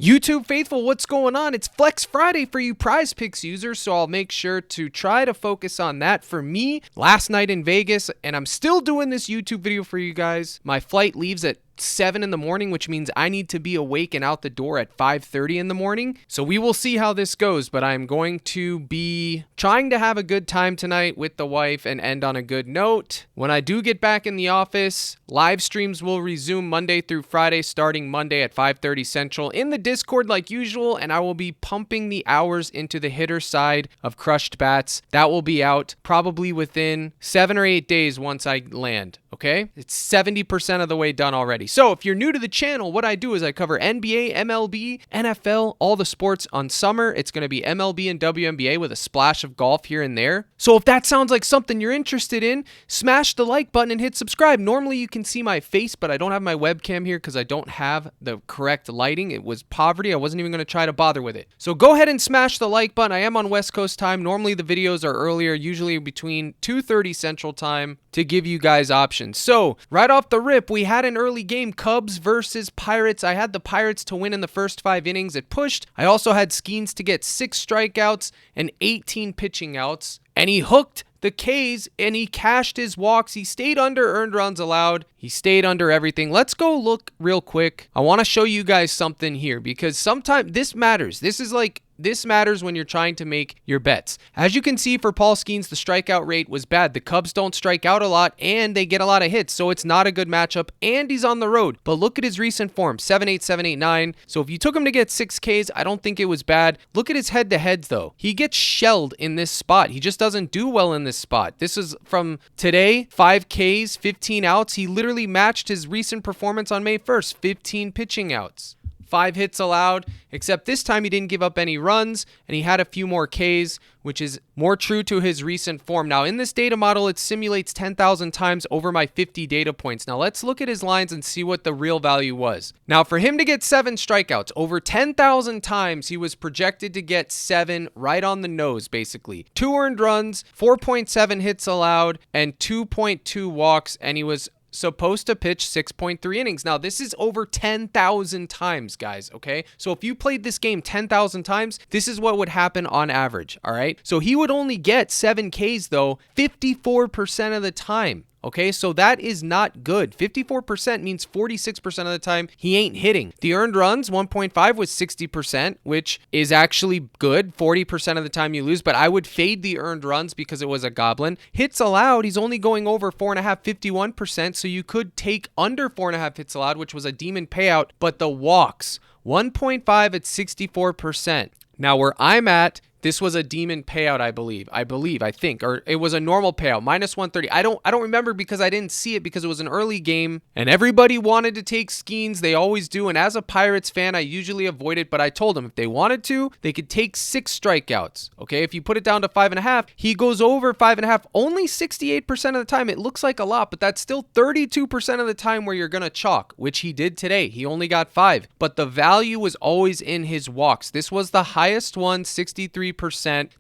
YouTube faithful, what's going on? It's Flex Friday for you PrizePicks users, so I'll make sure to try to focus on that. For me, last night in Vegas, and I'm still doing this YouTube video for you guys. My flight leaves at 7 in the morning, which means I need to be awake and out the door at 5:30 in the morning. So we will see how this goes, but I'm going to be trying to have a good time tonight with the wife and end on a good note. When I do get back in the office, live streams will resume Monday through Friday, starting Monday at 5:30 Central in the Discord like usual, and I will be pumping the hours into the hitter side of Crushed Bats. That will be out probably within 7 or 8 days once I land. Okay, it's 70% of the way done already. So if you're new to the channel, what I do is I cover NBA, MLB, NFL, all the sports on summer. It's going to be MLB and WNBA with a splash of golf here and there. So if that sounds like something you're interested in, smash the like button and hit subscribe. Normally you can see my face, but I don't have my webcam here because I don't have the correct lighting. It was poverty. I wasn't even going to try to bother with it. So go ahead and smash the like button. I am on West Coast time. Normally the videos are earlier, usually between 2:30 Central time, to give you guys options. So right off the rip, we had an early game, Cubs versus Pirates. I had the Pirates to win in the first 5 innings. It pushed. I also had Skenes to get 6 strikeouts and 18 pitching outs, and he hooked the K's and he cashed his walks. He stayed under earned runs allowed. He stayed under everything. Let's go look real quick. I want to show you guys something here because sometimes this matters. This matters when you're trying to make your bets. As you can see for Paul Skenes, the strikeout rate was bad. The Cubs don't strike out a lot and they get a lot of hits, so it's not a good matchup, and he's on the road. But look at his recent form, 7.8, 7.89. So if you took him to get 6 Ks, I don't think it was bad. Look at his head-to-heads though. He gets shelled in this spot. He just doesn't do well in this spot. This is from today, 5 Ks, 15 outs. He literally matched his recent performance on May 1st, 15 pitching outs. 5 hits allowed, except this time he didn't give up any runs, and he had a few more Ks, which is more true to his recent form. Now, in this data model, it simulates 10,000 times over my 50 data points. Now, let's look at his lines and see what the real value was. Now, for him to get 7 strikeouts, over 10,000 times, he was projected to get 7 right on the nose, basically. 2 earned runs, 4.7 hits allowed, and 2.2 walks, and he was supposed to pitch 6.3 innings. Now, this is over 10,000 times, guys, okay? So if you played this game 10,000 times, this is what would happen on average, all right? So he would only get 7 Ks, though, 54% of the time. Okay, so that is not good. 54% means 46% of the time he ain't hitting. The earned runs, 1.5 was 60%, which is actually good. 40% of the time you lose, but I would fade the earned runs because it was a goblin. Hits allowed, he's only going over 4.5, 51%, so you could take under 4.5 hits allowed, which was a demon payout, but the walks, 1.5 at 64%. Now where I'm at, this was a demon payout, I think, or it was a normal payout, minus 130. I don't remember because I didn't see it because it was an early game and everybody wanted to take Skenes. They always do. And as a Pirates fan, I usually avoid it, but I told them if they wanted to, they could take 6 strikeouts. Okay. If you put it down to 5.5, he goes over 5.5, only 68% of the time. It looks like a lot, but that's still 32% of the time where you're going to chalk, which he did today. He only got 5, but the value was always in his walks. This was the highest one, 63%.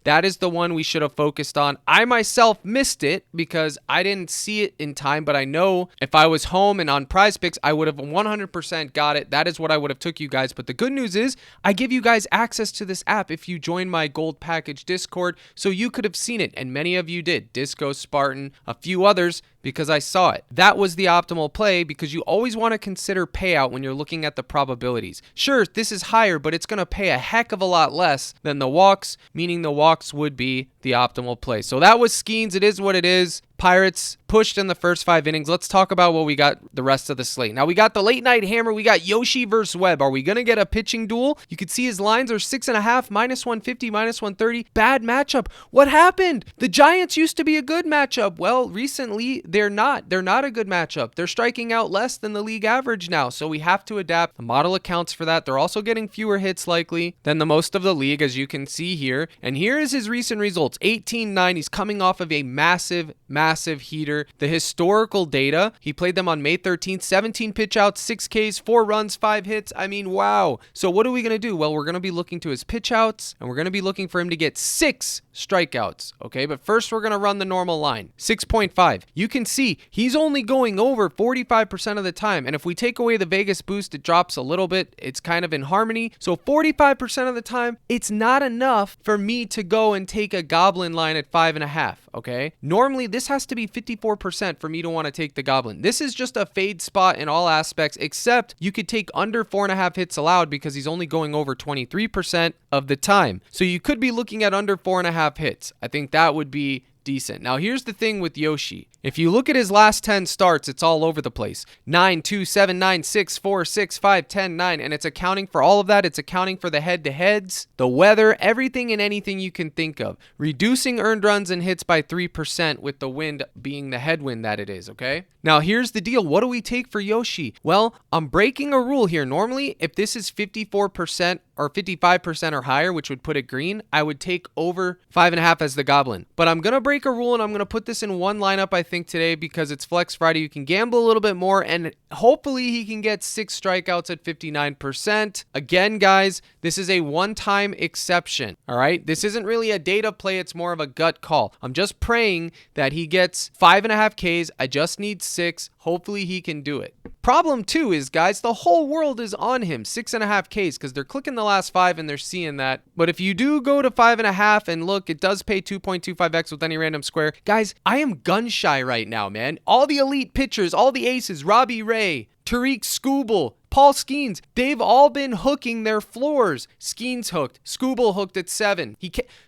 That is the one we should have focused on. I myself missed it because I didn't see it in time, but I know if I was home and on PrizePicks, I would have 100% got it. That is what I would have took you guys. But the good news is I give you guys access to this app if you join my gold package Discord, so you could have seen it, and many of you did. Disco, Spartan, a few others, because I saw it. That was the optimal play because you always want to consider payout when you're looking at the probabilities. Sure, this is higher, but it's going to pay a heck of a lot less than the walks, meaning the walks would be the optimal play. So that was Skenes. It is what it is. Pirates pushed in the first 5 innings. Let's talk about what we got the rest of the slate. Now, we got the late night hammer. We got Yoshi versus Webb. Are we going to get a pitching duel? You can see his lines are 6.5, minus 150, minus 130. Bad matchup. What happened? The Giants used to be a good matchup. Well, recently, they're not. They're not a good matchup. They're striking out less than the league average now, so we have to adapt. The model accounts for that. They're also getting fewer hits likely than the most of the league, as you can see here. And here is his recent results. 18-9. He's coming off of a massive massive heater. The historical data, he played them on May 13th, 17 pitch outs, 6 Ks, 4 runs, 5 hits. I mean, wow. So what are we going to do? Well, we're going to be looking to his pitch outs, and we're going to be looking for him to get 6 strikeouts. Okay, but first we're going to run the normal line, 6.5. You can see he's only going over 45% of the time. And if we take away the Vegas boost, it drops a little bit. It's kind of in harmony. So 45% of the time, it's not enough for me to go and take a goblin line at 5.5. Okay, normally this has to be 54% for me to want to take the goblin. This is just a fade spot in all aspects, except you could take under 4.5 hits allowed because he's only going over 23% of the time. So you could be looking at under 4.5 hits. I think that would be decent. Now, here's the thing with Yoshi. If you look at his last 10 starts, it's all over the place. 9, 2, 7, 9, 6, 4, 6, 5, 10, 9. And it's accounting for all of that. It's accounting for the head-to-heads, the weather, everything and anything you can think of. Reducing earned runs and hits by 3% with the wind being the headwind that it is, okay? Now, here's the deal. What do we take for Yoshi? Well, I'm breaking a rule here. Normally, if this is 54% or 55% or higher, which would put it green, I would take over 5.5 as the goblin. But I'm going to break a rule, and I'm going to put this in one lineup, I think, today because it's Flex Friday. You can gamble a little bit more, and hopefully he can get 6 strikeouts at 59%. Again, guys, this is a one-time exception, all right? This isn't really a data play. It's more of a gut call. I'm just praying that he gets 5.5 Ks. I just need 6. Hopefully he can do it. Problem 2 is, guys, the whole world is on him, 6.5 Ks, because they're clicking the last 5 and they're seeing that. But if you do go to 5.5 and look, it does pay 2.25x with any random square. Guys, I am gun shy right now, man. All the elite pitchers, all the aces, Robbie Ray, Tariq Skubal, Paul Skenes, they've all been hooking their floors. Skenes hooked. Skubal hooked at 7.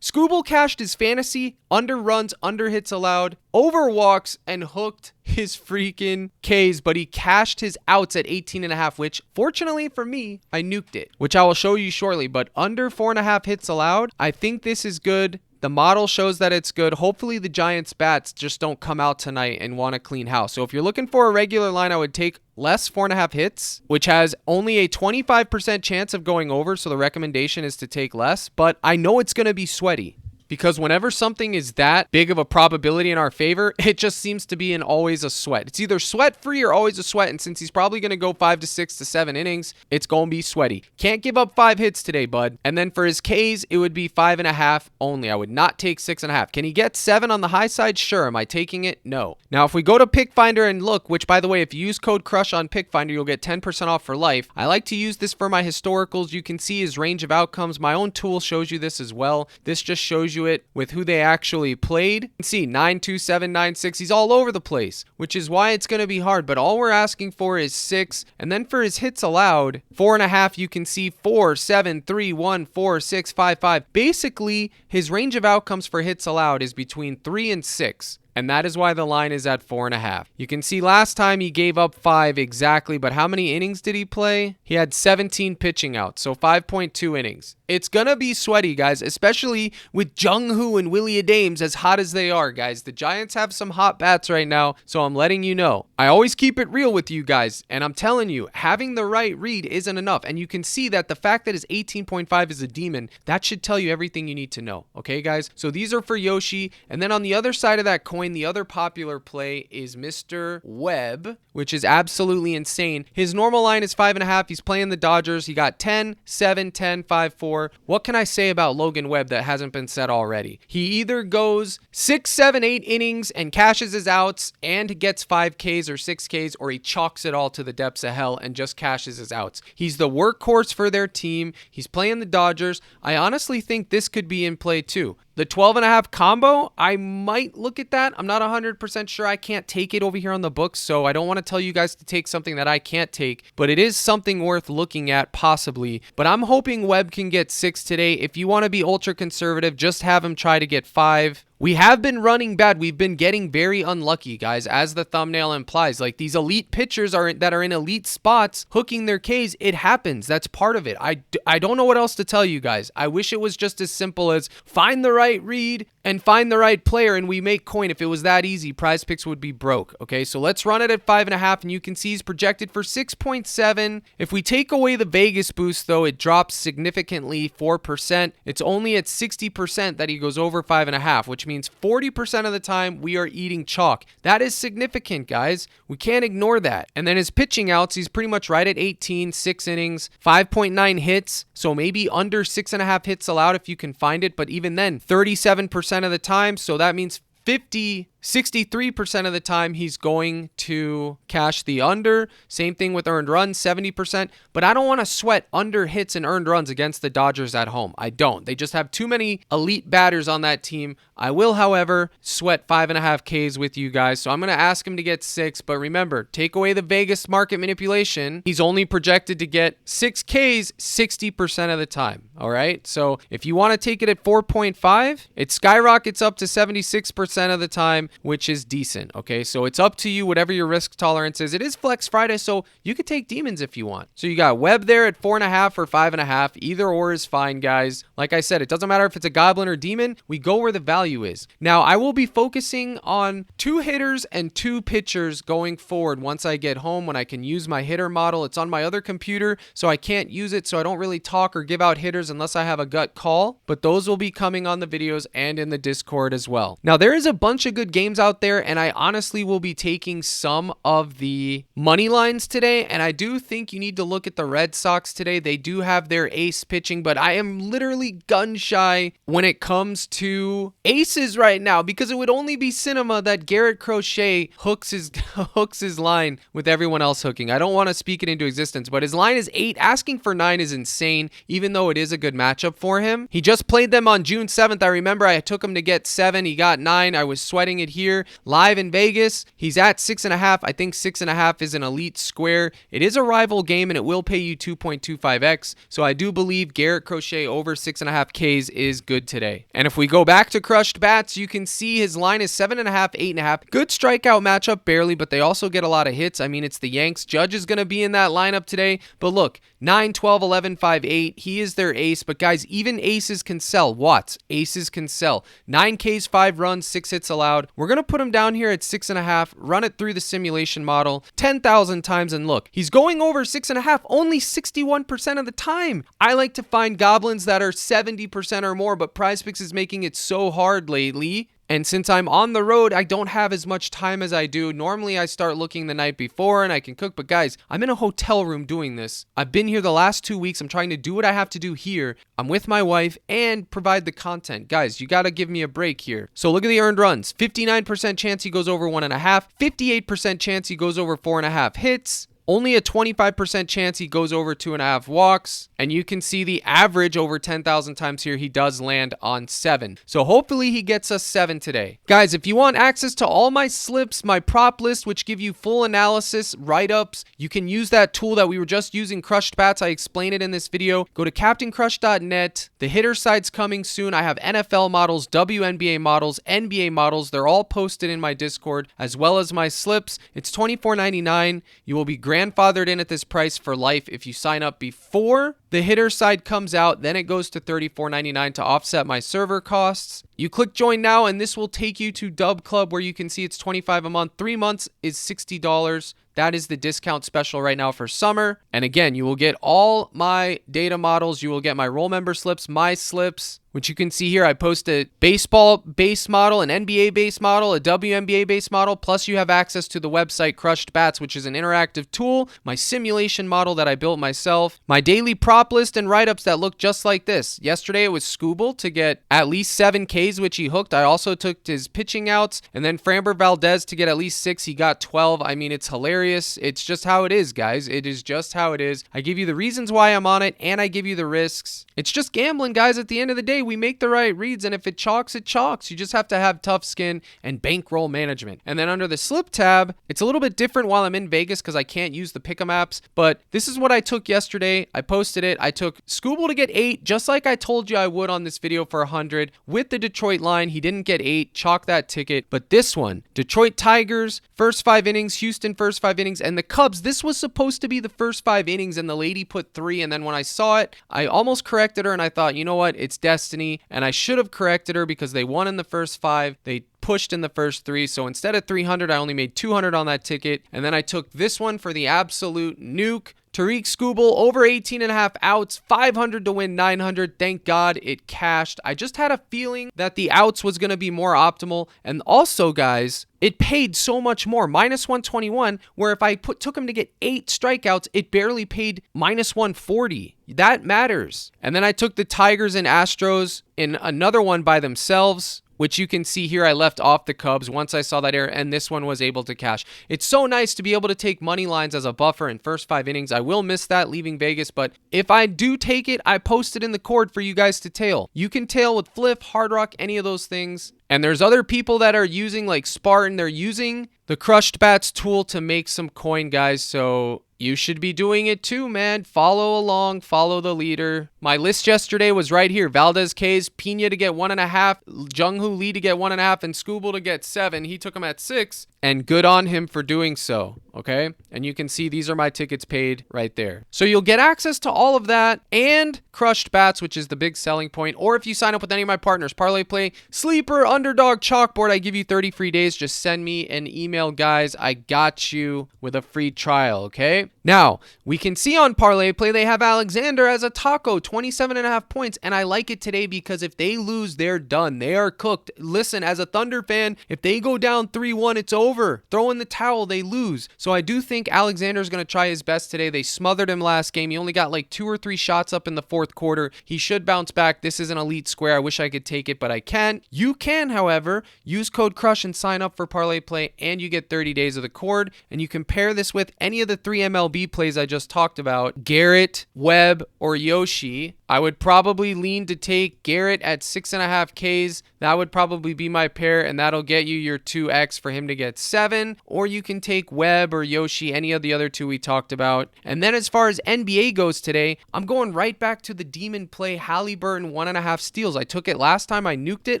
Skubal cashed his fantasy, under runs, under hits allowed, over walks, and hooked his freaking Ks, but he cashed his outs at 18.5, which fortunately for me, I nuked it, which I will show you shortly, but under 4.5 hits allowed, I think this is good. The model shows that it's good. Hopefully the Giants bats just don't come out tonight and want a clean house. So if you're looking for a regular line, I would take less 4.5 hits, which has only a 25% chance of going over. So the recommendation is to take less, but I know it's going to be sweaty. Because whenever something is that big of a probability in our favor, it just seems to be always a sweat. It's either sweat-free or always a sweat, and since he's probably going to go 5 to 6 to 7 innings, it's going to be sweaty. Can't give up 5 hits today, bud. And then for his Ks, it would be 5.5 only. I would not take 6.5. Can he get 7 on the high side? Sure. Am I taking it? No. Now, if we go to PickFinder and look, which, by the way, if you use code CRUSH on PickFinder, you'll get 10% off for life. I like to use this for my historicals. You can see his range of outcomes. My own tool shows you this as well. This just shows you it with who they actually played. You can see 9, 2, 7, 9, 6. He's all over the place, which is why it's going to be hard. But all we're asking for is 6. And then for his hits allowed, 4.5, you can see 4, 7, 3, 1, 4, 6, 5, 5. Basically, his range of outcomes for hits allowed is between 3 and 6. And that is why the line is at 4.5. You can see last time he gave up 5 exactly, but how many innings did he play? He had 17 pitching outs, so 5.2 innings. It's going to be sweaty, guys, especially with Jung-Hoo and Willie Adames as hot as they are, guys. The Giants have some hot bats right now, so I'm letting you know. I always keep it real with you guys, and I'm telling you, having the right read isn't enough. And you can see that the fact that his 18.5 is a demon, that should tell you everything you need to know. Okay, guys? So these are for Yoshi. And then on the other side of that coin, the other popular play is Mr. Webb, which is absolutely insane. His normal line is 5.5. He's playing the Dodgers. He got 10, 7, 10, 5, 4. What can I say about Logan Webb that hasn't been said already? He either goes 6, 7, 8 innings and cashes his outs and gets 5 Ks or 6 Ks, or he chalks it all to the depths of hell and just cashes his outs. He's the workhorse for their team. He's playing the Dodgers. I honestly think this could be in play too. The 12.5 combo, I might look at that. I'm not 100% sure. I can't take it over here on the books, so I don't want to tell you guys to take something that I can't take, but it is something worth looking at possibly. But I'm hoping Webb can get 6 today. If you want to be ultra conservative, just have him try to get 5. We have been running bad. We've been getting very unlucky, guys, as the thumbnail implies. Like, these elite pitchers that are in elite spots hooking their Ks. It happens. That's part of it. I don't know what else to tell you guys. I wish it was just as simple as find the right read and find the right player and we make coin. If it was that easy, PrizePicks would be broke. Okay, so let's run it at 5.5, and you can see he's projected for 6.7. If we take away the Vegas boost, though, it drops significantly, 4%. It's only at 60% that he goes over 5.5, which means 40% of the time we are eating chalk. That is significant, guys. We can't ignore that. And then his pitching outs, he's pretty much right at 18, 6 innings, 5.9 hits, so maybe under 6.5 hits allowed if you can find it, but even then, 37% of the time, so that means 63% of the time he's going to cash the under. Same thing with earned runs, 70%. But I don't want to sweat under hits and earned runs against the Dodgers at home. I don't. They just have too many elite batters on that team. I will, however, sweat 5.5 Ks with you guys. So I'm going to ask him to get 6. But remember, take away the Vegas market manipulation. He's only projected to get 6 Ks 60% of the time. All right. So if you want to take it at 4.5, it skyrockets up to 76% of the time, which is decent. Okay, so it's up to you, whatever your risk tolerance is. It is Flex Friday, so you could take demons if you want. So you got Webb there at 4.5 or 5.5. Either or is fine, guys. Like I said, it doesn't matter if it's a goblin or demon. We go where the value is. Now, I will be focusing on 2 hitters and 2 pitchers going forward once I get home, when I can use my hitter model. It's on my other computer, so I can't use it, so I don't really talk or give out hitters unless I have a gut call. But those will be coming on the videos and in the Discord as well. Now, there is a bunch of good games out there, and I honestly will be taking some of the money lines today, and I do think you need to look at the Red Sox today. They do have their ace pitching, but I am literally gun shy when it comes to aces right now, because it would only be cinema that Garrett Crochet hooks his line with everyone else hooking. I don't want to speak it into existence, but his line is 8. Asking for 9 is insane, even though it is a good matchup for him. He just played them on June 7th. I remember I took him to get 7. He got 9. I was sweating it here live in Vegas. He's at 6.5. I think 6.5 is an elite square. It is a rival game, and it will pay you 2.25x. So I do believe Garrett Crochet over 6.5 Ks is good today. And if we go back to crushed bats, you can see his line is 7.5, 8.5. Good strikeout matchup, barely, but they also get a lot of hits. I mean, it's the Yanks. Judge is going to be in that lineup today. But look, 9, 12, 11, 5, 8. He is their ace. But guys, even aces can sell. Watts, aces can sell. 9 Ks, 5 runs, 6 hits allowed. We're going to put him down here at 6.5, run it through the simulation model 10,000 times, and look, he's going over 6.5 only 61% of the time. I like to find goblins that are 70% or more, but PrizePicks is making it so hard lately. And since I'm on the road, I don't have as much time as I do. Normally, I start looking the night before and I can cook. But guys, I'm in a hotel room doing this. I've been here the last 2 weeks. I'm trying to do what I have to do here. I'm with my wife and provide the content. Guys, you got to give me a break here. So look at the earned runs. 59% chance he goes over 1.5. 58% chance he goes over 4.5 hits. Only a 25% chance he goes over 2.5 walks. And you can see the average over 10,000 times here, he does land on 7. So hopefully he gets us 7 today. Guys, if you want access to all my slips, my prop list, which give you full analysis, write-ups, you can use that tool that we were just using, Crushed Bats. I explain it in this video. Go to CaptainCrush.net. The hitter site's coming soon. I have NFL models, WNBA models, NBA models. They're all posted in my Discord, as well as my slips. It's $24.99. You will be grandfathered in at this price for life if you sign up before the hitter side comes out. Then it goes to $34.99 to offset my server costs. You click join now, and this will take you to Dub Club, where you can see it's $25 a month. 3 months is $60. That is the discount special right now for summer. And again, you will get all my data models. You will get my roll member slips, my slips, which you can see here. I post a baseball base model, an NBA base model, a WNBA base model, plus you have access to the website Crushed Bats, which is an interactive tool, my simulation model that I built myself, my daily prop list and write-ups that look just like this. Yesterday it was Scooble to get at least 7 Ks, which he hooked. I also took his pitching outs, and then Framber Valdez to get at least 6. He got 12. I mean, it's hilarious. It's just how it is, guys. It is just how it is. I give you the reasons why I'm on it, and I give you the risks. It's just gambling, guys. At the end of the day, we make the right reads, and if it chalks, it chalks. You just have to have tough skin and bankroll management. And then under the slip tab, it's a little bit different while I'm in Vegas because I can't use the pick'em apps, but this is what I took yesterday. I posted it. I took Scooble to get 8, just like I told you I would on this video for 100. With the Detroit line, he didn't get 8. Chalk that ticket. But this one, Detroit Tigers, first 5 innings, Houston first 5 innings, and the Cubs, this was supposed to be the first 5 innings, and the lady put 3, and then when I saw it, I almost corrected her, and I thought, you know what, it's destiny. destiny, and I should have corrected her because they won in the first 5. They pushed in the first 3. So instead of 300, I only made 200 on that ticket. And then I took this one for the absolute nuke. Tariq Skubal over 18.5 outs, 500 to win 900. Thank God it cashed. I just had a feeling that the outs was going to be more optimal. And also, guys, it paid so much more, minus 121, where if I took him to get 8 strikeouts, it barely paid minus 140. That matters. And then I took the Tigers and Astros in another one by themselves, which you can see here. I left off the Cubs once I saw that error, and this one was able to cash. It's so nice to be able to take money lines as a buffer in first 5 innings. I will miss that leaving Vegas, but if I do take it, I post it in the cord for you guys to tail. You can tail with Fliff, Hard Rock, any of those things. And there's other people that are using, like Spartan, they're using the Crushed Bats tool to make some coin, guys. So you should be doing it too, man. Follow along, follow the leader. My list yesterday was right here. Valdez K's, Pena to get 1.5, Jung-Hoo Lee to get 1.5, and Skubal to get 7. He took him at 6, and good on him for doing so, okay? And you can see these are my tickets paid right there. So you'll get access to all of that and Crushed Bats, which is the big selling point. Or if you sign up with any of my partners, Parlay Play, Sleeper, Underdog, Chalkboard, I give you 30 free days. Just send me an email, guys. I got you with a free trial, okay? Now, we can see on Parlay Play, they have Alexander as a taco, 27.5 points. And I like it today because if they lose, they're done. They are cooked. Listen, as a Thunder fan, if they go down 3-1, it's over. Throw in the towel, they lose. So I do think Alexander's going to try his best today. They smothered him last game. He only got like 2 or 3 shots up in the 4th quarter. He should bounce back. This is an elite square. I wish I could take it, but I can't. You can, however, use code CRUSH and sign up for Parlay Play, and you get 30 days of the cord. And you can pair this with any of the 3 MLB plays I just talked about, Garrett, Webb, or Yoshi. I would probably lean to take Garrett at 6.5 Ks. That would probably be my pair, and that'll get you your 2x for him to get 7. Or you can take Webb or Yoshi, any of the other 2 we talked about. And then as far as NBA goes today, I'm going right back to the demon play, Halliburton 1.5 steals. I took it last time, I nuked it.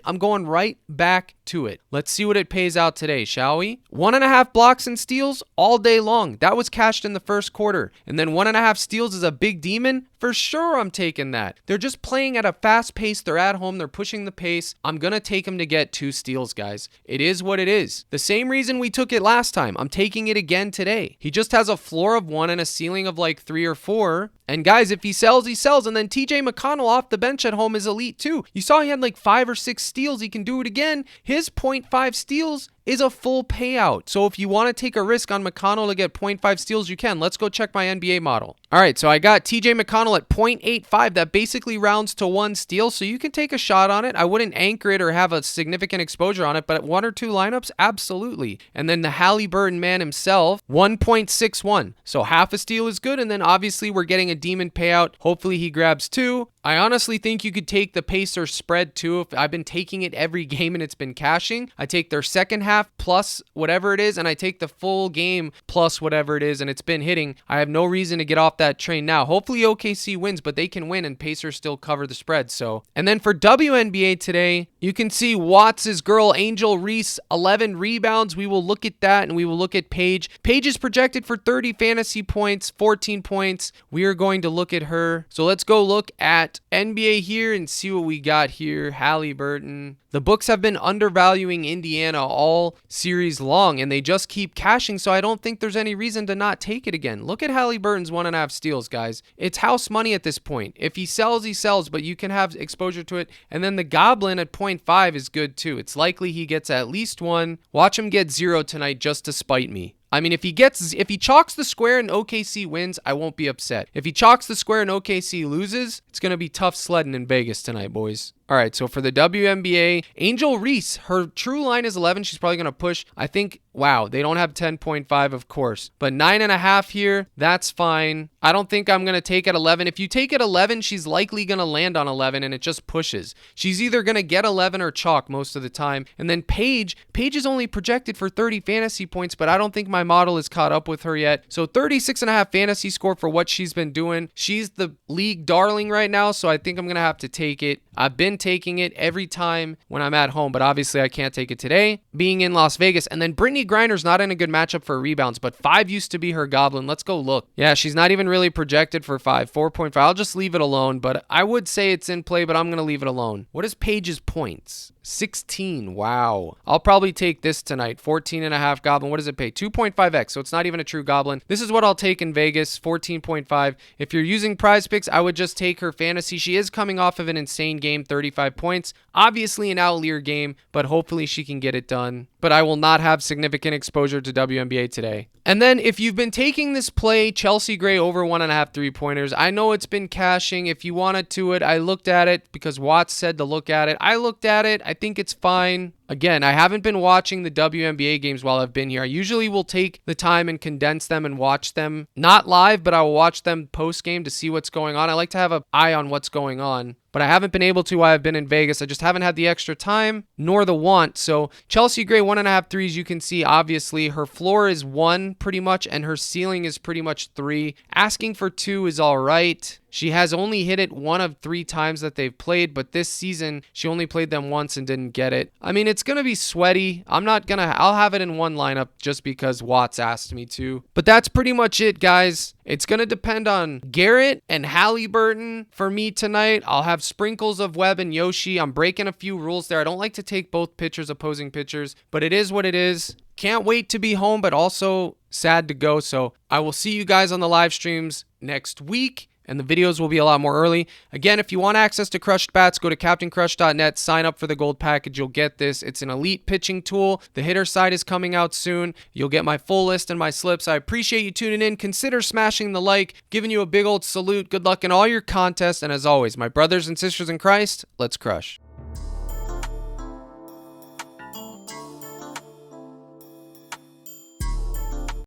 I'm going right back to it. Let's see what it pays out today, shall we? 1.5 blocks and steals all day long. That was cashed in the 1st quarter. And then 1.5 steals is a big demon. For sure, I'm taking that. They're just playing at a fast pace. They're at home. They're pushing the pace. I'm going to take them to get 2 steals, guys. It is what it is. The same reason we took it last time. I'm taking it again today. He just has a floor of 1 and a ceiling of like 3 or 4. And guys, if he sells, he sells. And then TJ McConnell off the bench at home is elite too. You saw he had like 5 or 6 steals. He can do it again. His 0.5 steals is a full payout. So if you want to take a risk on McConnell to get 0.5 steals, you can. Let's go check my NBA model. All right, so I got TJ McConnell at 0.85. That basically rounds to 1 steal, so you can take a shot on it. I wouldn't anchor it or have a significant exposure on it, but at 1 or 2 lineups, absolutely. And then the Halliburton man himself, 1.61. So half a steal is good, and then obviously we're getting a demon payout. Hopefully he grabs 2. I honestly think you could take the Pacers spread too. If I've been taking it every game and it's been cashing, I take their second half plus whatever it is, and I take the full game plus whatever it is, and it's been hitting. I have no reason to get off that train now. Hopefully OKC wins, but they can win and Pacers still cover the spread. So, and then for WNBA today, you can see Watts' girl Angel Reese, 11 rebounds. We will look at that, and we will look at Paige. Paige is projected for 30 fantasy points, 14 points. We are going to look at her. So let's go look at NBA here and see what we got here. Halliburton. The books have been undervaluing Indiana all series long, and they just keep cashing, so I don't think there's any reason to not take it again. Look at Halliburton's 1.5 steals, guys. It's house money at this point. If he sells, he sells, but you can have exposure to it. And then the Goblin at 0.5 is good too. It's likely he gets at least 1. Watch him get 0 tonight just to spite me. I mean, if he chalks the square and OKC wins, I won't be upset. If he chalks the square and OKC loses, it's going to be tough sledding in Vegas tonight, boys. All right, so for the WNBA, Angel Reese, her true line is 11. She's probably going to push. I think, wow, they don't have 10.5, of course. But 9.5 here, that's fine. I don't think I'm going to take at 11. If you take at 11, she's likely going to land on 11, and it just pushes. She's either going to get 11 or chalk most of the time. And then Paige is only projected for 30 fantasy points, but I don't think my model is caught up with her yet. So 36.5 fantasy score for what she's been doing. She's the league darling right now, so I think I'm going to have to take it. I've been taking it every time when I'm at home, but obviously I can't take it today, being in Las Vegas. And then Brittany Brittany Griner's not in a good matchup for rebounds, but 5 used to be her goblin. Let's go look. Yeah, she's not even really projected for 5. 4.5. I'll just leave it alone, but I would say it's in play, but I'm going to leave it alone. What is Paige's points? 16. Wow. I'll probably take this tonight. 14.5 goblin. What does it pay? 2.5x. So it's not even a true goblin. This is what I'll take in Vegas. 14.5. If you're using PrizePicks, I would just take her fantasy. She is coming off of an insane game, 35 points. Obviously an outlier game, but hopefully she can get it done. But I will not have significant exposure to WNBA today. And then if you've been taking this play, Chelsea Gray over 1.5 3-pointers, I know it's been cashing. If you wanted to it, I looked at it because Watts said to look at it. I looked at it. I think it's fine. Again, I haven't been watching the WNBA games while I've been here. I usually will take the time and condense them and watch them. Not live, but I will watch them post-game to see what's going on. I like to have an eye on what's going on. But I haven't been able to while I've been in Vegas. I just haven't had the extra time nor the want. So Chelsea Gray, 1.5 threes, you can see obviously her floor is 1 pretty much and her ceiling is pretty much 3. Asking for 2 is all right. She has only hit it 1 of 3 times that they've played, but this season she only played them once and didn't get it. I mean, it's going to be sweaty. I'll have it in one lineup just because Watts asked me to. But that's pretty much it, guys. It's going to depend on Garrett and Halliburton for me tonight. I'll have sprinkles of Webb and Yoshi. I'm breaking a few rules there. I don't like to take both pitchers, opposing pitchers, but it is what it is. Can't wait to be home, but also sad to go. So I will see you guys on the live streams next week. And the videos will be a lot more early. Again, if you want access to Crushed Bats, go to CaptainCrush.net, sign up for the gold package. You'll get this. It's an elite pitching tool. The hitter side is coming out soon. You'll get my full list and my slips. I appreciate you tuning in. Consider smashing the like, giving you a big old salute. Good luck in all your contests. And as always, my brothers and sisters in Christ, let's crush.